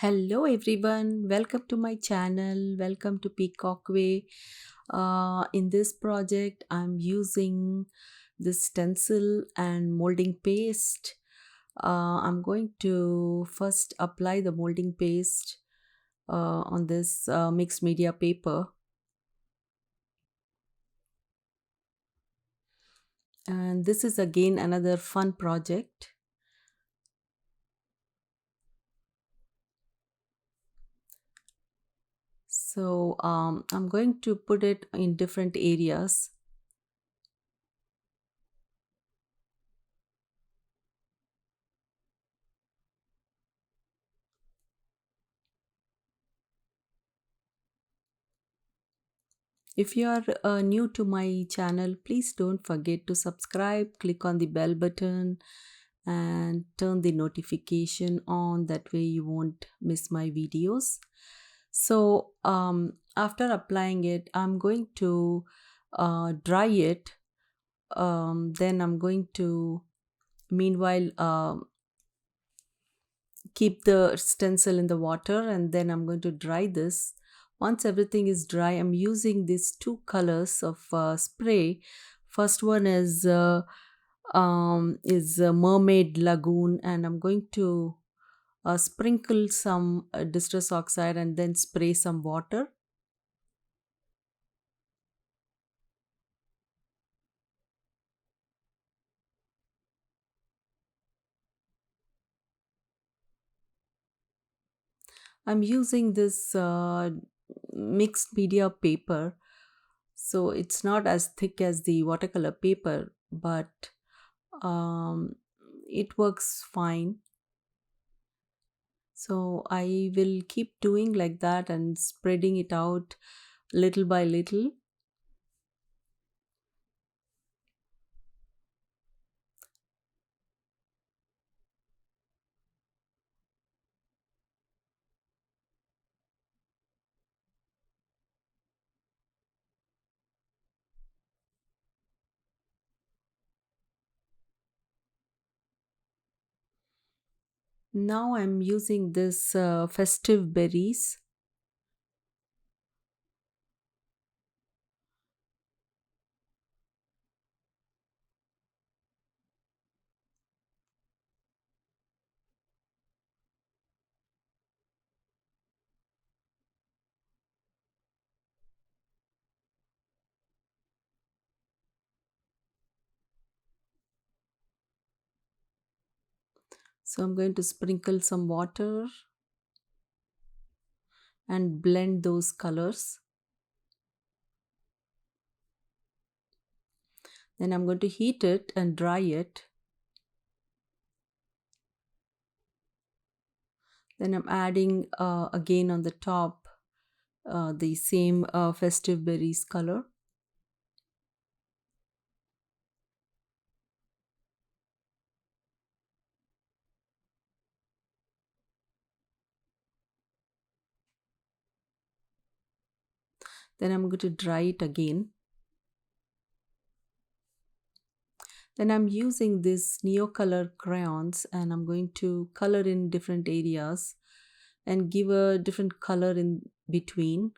Hello everyone, welcome to my channel. Welcome to Peacock Way. In this project, I'm using this stencil and molding paste. I'm going to first apply the molding paste on this mixed media paper. And this is again another fun project. So I'm going to put it in different areas. If you are new to my channel, please don't forget to subscribe, click on the bell button, and turn the notification on. That way, you won't miss my videos. So, after applying it, I'm going to dry it. Then I'm going to, meanwhile, keep the stencil in the water, and then I'm going to dry this. Once everything is dry, I'm using these two colors of spray. First one is Mermaid Lagoon, and I'm going to sprinkle some distress oxide and then spray some water. I'm using this mixed media paper, so it's not as thick as the watercolor paper, but um, it works fine. So I will keep doing like that and spreading it out little by little. Now I'm using this festive berries. So I'm going to sprinkle some water and blend those colors. Then I'm going to heat it and dry it. Then I'm adding again on the top the same festive berries color. Then I'm going to dry it again. Then I'm using this Neocolor crayons and I'm going to color in different areas and give a different color in between.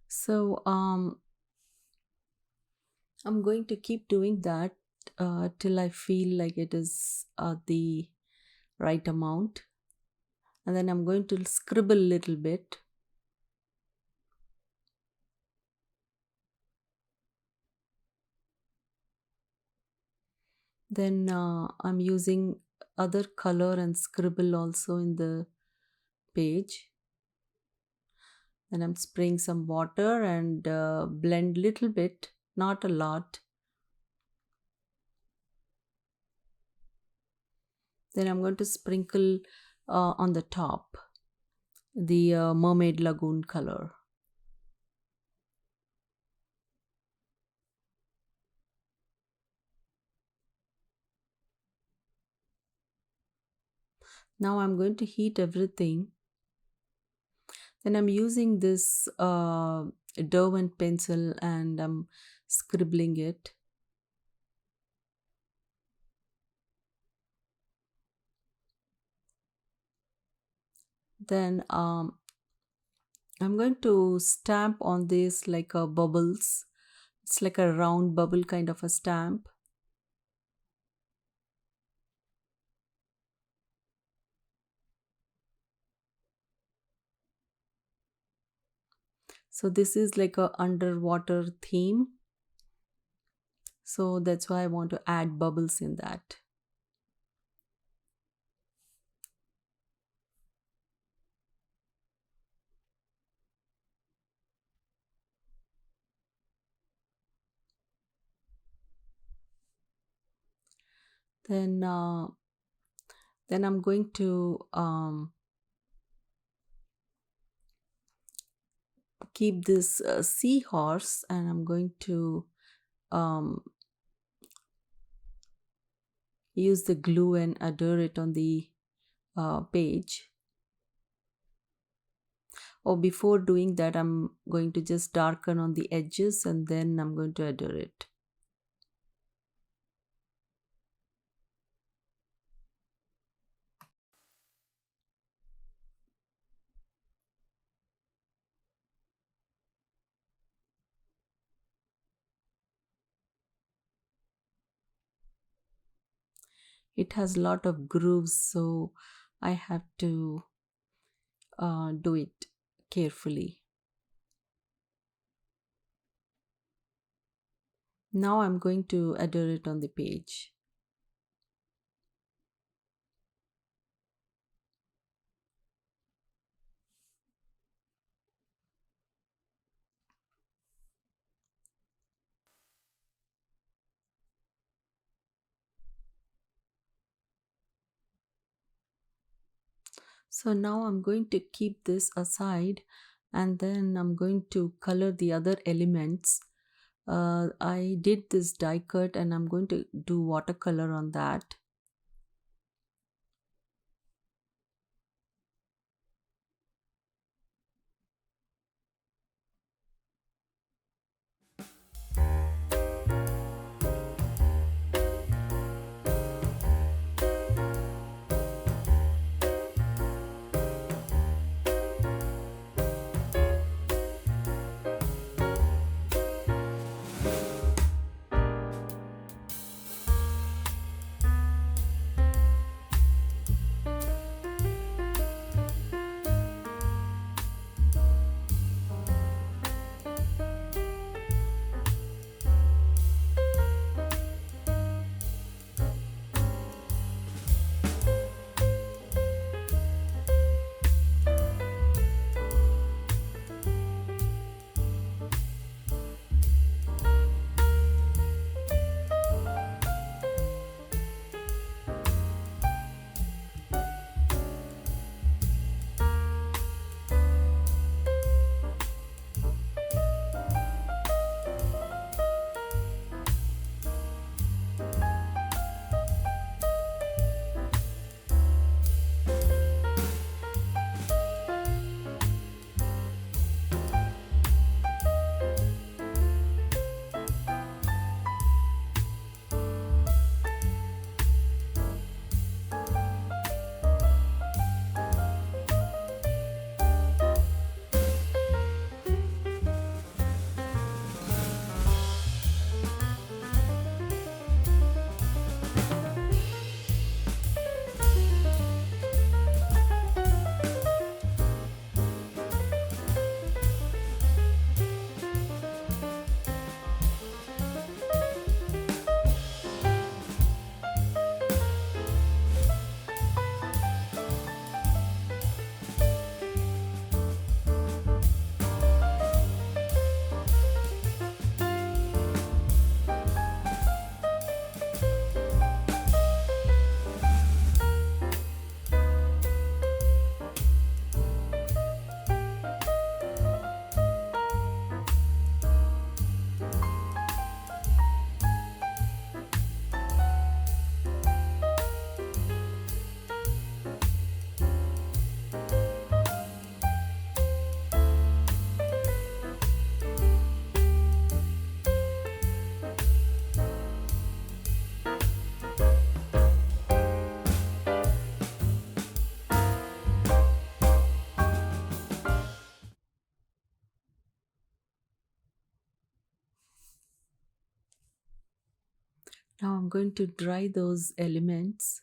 So I'm going to keep doing that till I feel like it is the right amount. And then I'm going to scribble a little bit. Then I'm using other color and scribble also in the page. Then I'm spraying some water and blend little bit, not a lot. Then I'm going to sprinkle on the top the mermaid lagoon color. Now I'm going to heat everything. Then I'm using this Derwent pencil and I'm scribbling it. Then I'm going to stamp on this like a bubbles. It's like a round bubble kind of a stamp. So this is like a underwater theme. So that's why I want to add bubbles in that. Then I'm going to keep this seahorse, and I'm going to um, use the glue and adhere it on the page. Oh, before doing that, I'm going to just darken on the edges and then I'm going to adhere it. It has a lot of grooves, so I have to do it carefully. Now I'm going to adhere it on the page. So now I'm going to keep this aside and then I'm going to color the other elements. I did this die cut and I'm going to do watercolor on that. Now I'm going to dry those elements.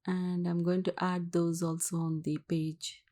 And I'm going to add those also on the page.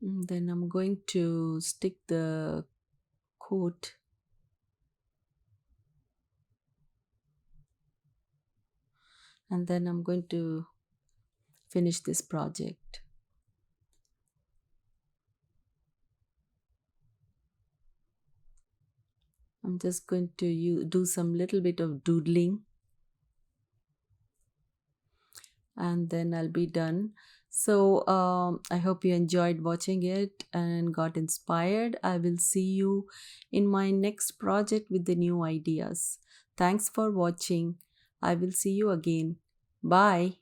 Then I'm going to stick the coat, and then I'm going to finish this project. I'm just going to do some little bit of doodling, and then I'll be done. So I hope you enjoyed watching it and got inspired. I will see you in my next project with the new ideas. Thanks for watching. I will see you again. Bye.